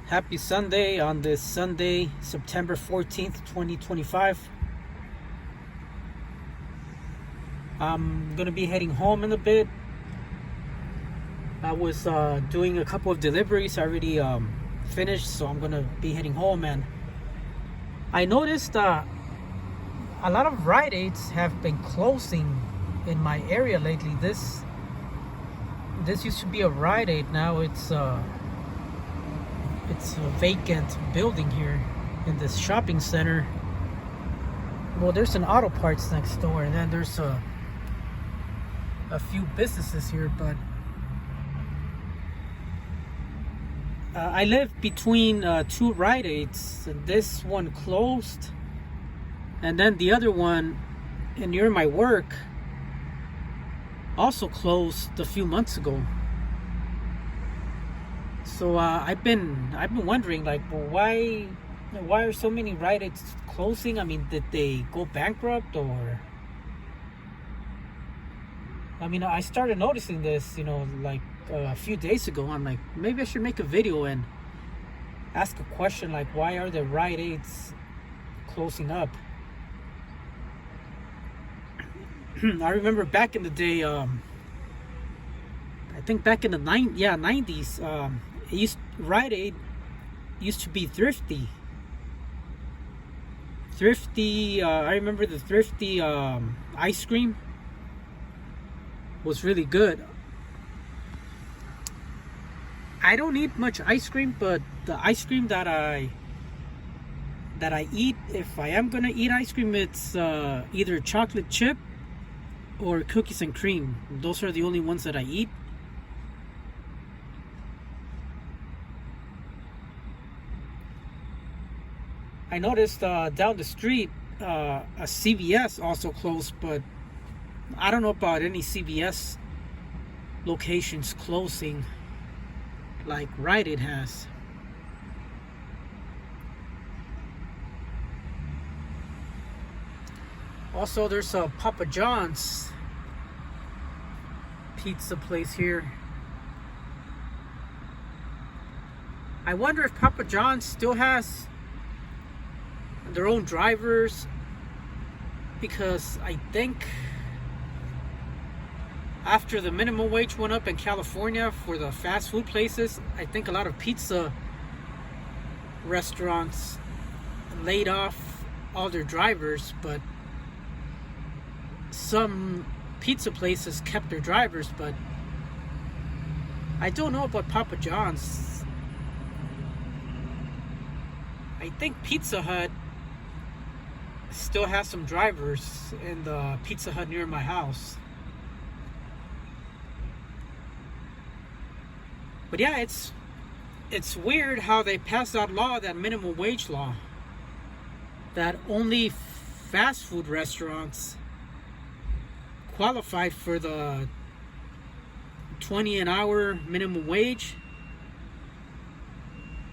Happy Sunday on this Sunday, September 14th, 2025. I'm going to be heading home in a bit. I was doing a couple of deliveries. I already finished, so I'm going to be heading home. And I noticed a lot of Rite Aids have been closing in my area lately. This used to be a Rite Aid. Now it's a vacant building here in this shopping center. Well, there's an auto parts next door, and then there's a few businesses here, but I live between two Rite Aids, and this one closed, and then the other one near my work also closed a few months ago. So I've been wondering, like, well, why are so many Rite Aids closing? I mean, did they go bankrupt, or? I mean, I started noticing this, like a few days ago. I'm like, maybe I should make a video and ask a question, like, why are the Rite Aids closing up? I remember back in the day, I think back in the 90s, Rite Aid used to be thrifty. I remember the thrifty ice cream was really good. I don't eat much ice cream, but the ice cream that I eat, if I am gonna eat ice cream, it's either chocolate chip or cookies and cream. Those are the only ones that I eat. I noticed down the street a CVS also closed, but I don't know about any CVS locations closing like Rite Aid has. Also, there's a Papa John's pizza place here. I wonder if Papa John's still has their own drivers, because I think after the minimum wage went up in California for the fast food places, I think a lot of pizza restaurants laid off all their drivers, but some pizza places kept their drivers. But I don't know about Papa John's. I think Pizza Hut still has some drivers in the Pizza Hut near my house. But yeah, it's weird how they passed that law, that minimum wage law, that only fast food restaurants qualified for the $20 an hour minimum wage,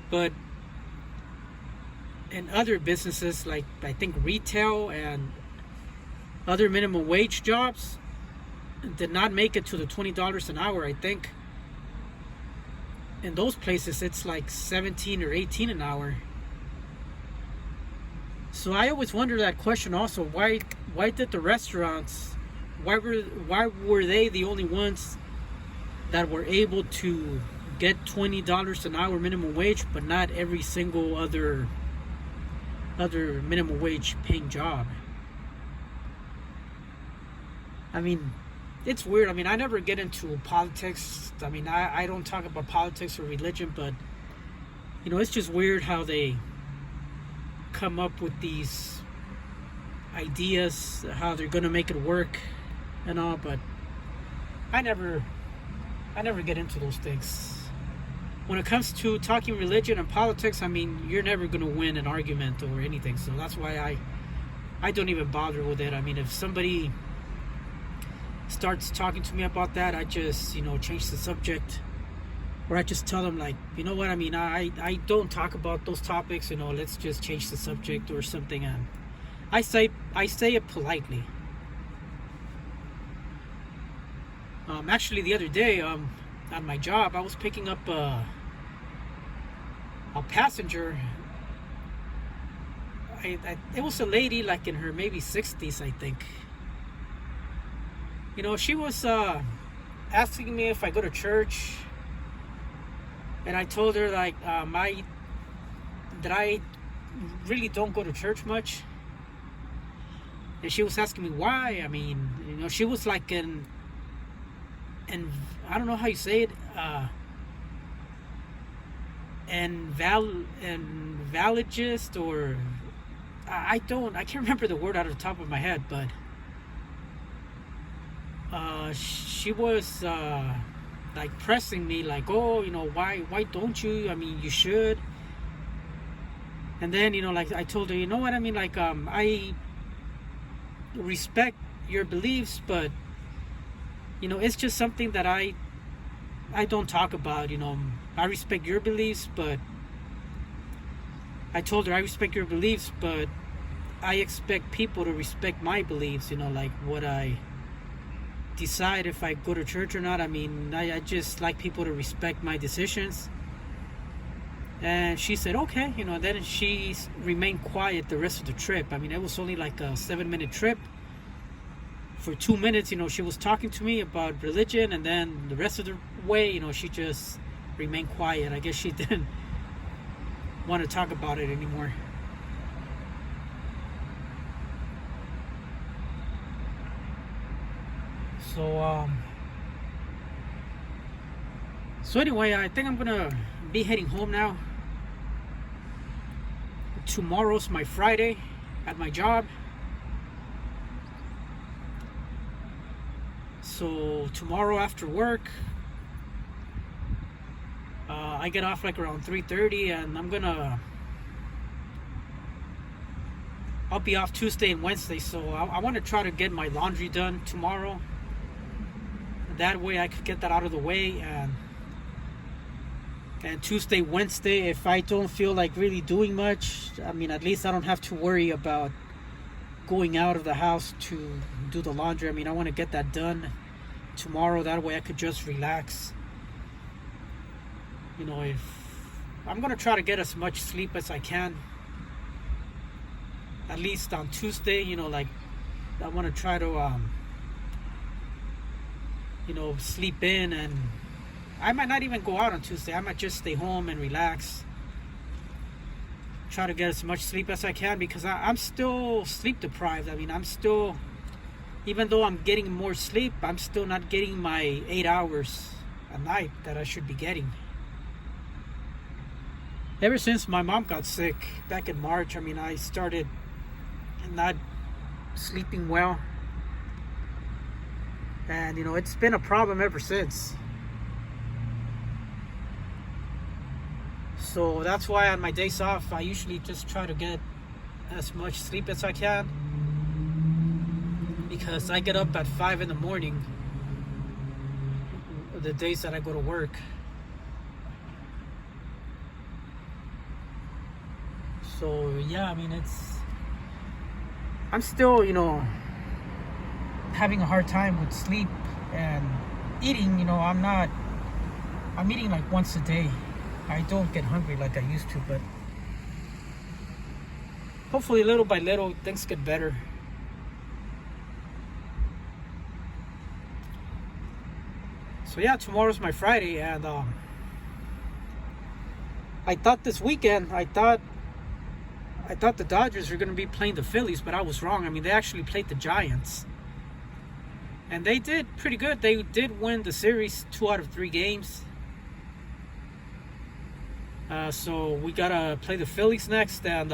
but in other businesses, like I think retail and other minimum wage jobs, did not make it to the $20 an hour. I think in those places it's like 17 or 18 an hour. So I always wonder that question also. Why did the restaurants, why were they the only ones that were able to get $20 an hour minimum wage, but not every single other minimum wage paying job? I mean, it's weird. I mean, I never get into politics. I mean, I don't talk about politics or religion, but it's just weird how they come up with these ideas, how they're gonna make it work and all, but I never get into those things. When it comes to talking religion and politics, I mean, you're never going to win an argument or anything. So that's why I don't even bother with it. I mean, if somebody starts talking to me about that, I just, change the subject. Or I just tell them, like, you know what, I mean, I don't talk about those topics, let's just change the subject or something. And I say it politely. Actually, the other day, at my job, I was picking up a passenger. It was a lady like in her maybe 60s, I think. She was asking me if I go to church, and I told her like that I really don't go to church much. And she was asking me why. I mean, she was like and I don't know how you say it, validist, or I can't remember the word out of the top of my head, but she was like pressing me like, oh, why don't you? I mean, you should. And then like I told her, you know what I mean, like I respect your beliefs, but it's just something that I don't talk about. I respect your beliefs, but I told her I respect your beliefs, but I expect people to respect my beliefs. Like what I decide, if I go to church or not. I mean, I just like people to respect my decisions. And she said okay. Then she remained quiet the rest of the trip. I mean, it was only like a 7-minute trip. For 2 minutes, she was talking to me about religion, and then the rest of the way, she just remained quiet. I guess she didn't want to talk about it anymore. So anyway, I think I'm gonna be heading home now. Tomorrow's my Friday at my job. So tomorrow after work, I get off like around 3:30, and I'll be off Tuesday and Wednesday. So I want to try to get my laundry done tomorrow. That way I could get that out of the way, and Tuesday, Wednesday, if I don't feel like really doing much, I mean, at least I don't have to worry about going out of the house to do the laundry. I mean, I want to get that done tomorrow. That way I could just relax. If I'm going to try to get as much sleep as I can, at least on Tuesday. Like I want to try to sleep in, and I might not even go out on Tuesday. I might just stay home and relax. Try to get as much sleep as I can, because I'm still sleep deprived. I mean, I'm still, even though I'm getting more sleep, I'm still not getting my 8 hours a night that I should be getting. Ever since my mom got sick back in March, I mean, I started not sleeping well. And, it's been a problem ever since. So that's why on my days off, I usually just try to get as much sleep as I can, because I get up at 5 in the morning the days that I go to work. So yeah, I mean, I'm still, having a hard time with sleep and eating. I'm eating like once a day. I don't get hungry like I used to, but hopefully little by little things get better. So yeah, tomorrow's my Friday, and I thought this weekend, I thought the Dodgers were going to be playing the Phillies, but I was wrong. I mean, they actually played the Giants, and they did pretty good. They did win the series 2 out of 3 games. So we gotta play the Phillies next, and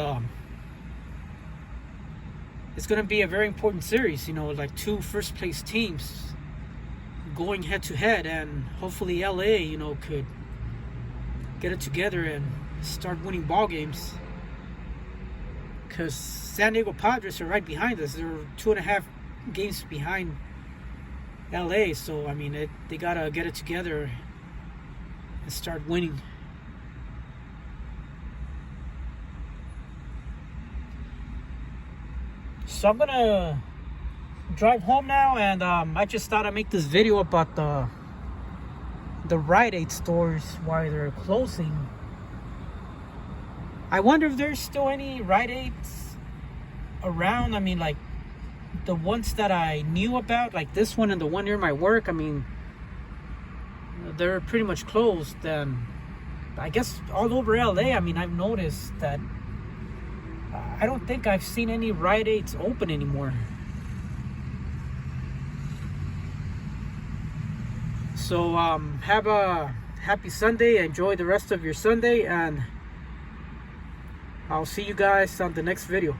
it's gonna be a very important series. Like 2 first place teams going head to head, and hopefully LA, could get it together and start winning ball games. Because San Diego Padres are right behind us. They're 2.5 games behind LA. So I mean, they gotta get it together and start winning. So I'm gonna drive home now, and I just thought I'd make this video about the Rite Aid stores, why they're closing. I wonder if there's still any Rite Aids around. I mean, like the ones that I knew about, like this one and the one near my work. I mean, they're pretty much closed. And I guess all over LA, I mean, I've noticed that I don't think I've seen any Rite Aids open anymore. So have a happy Sunday. Enjoy the rest of your Sunday, and I'll see you guys on the next video.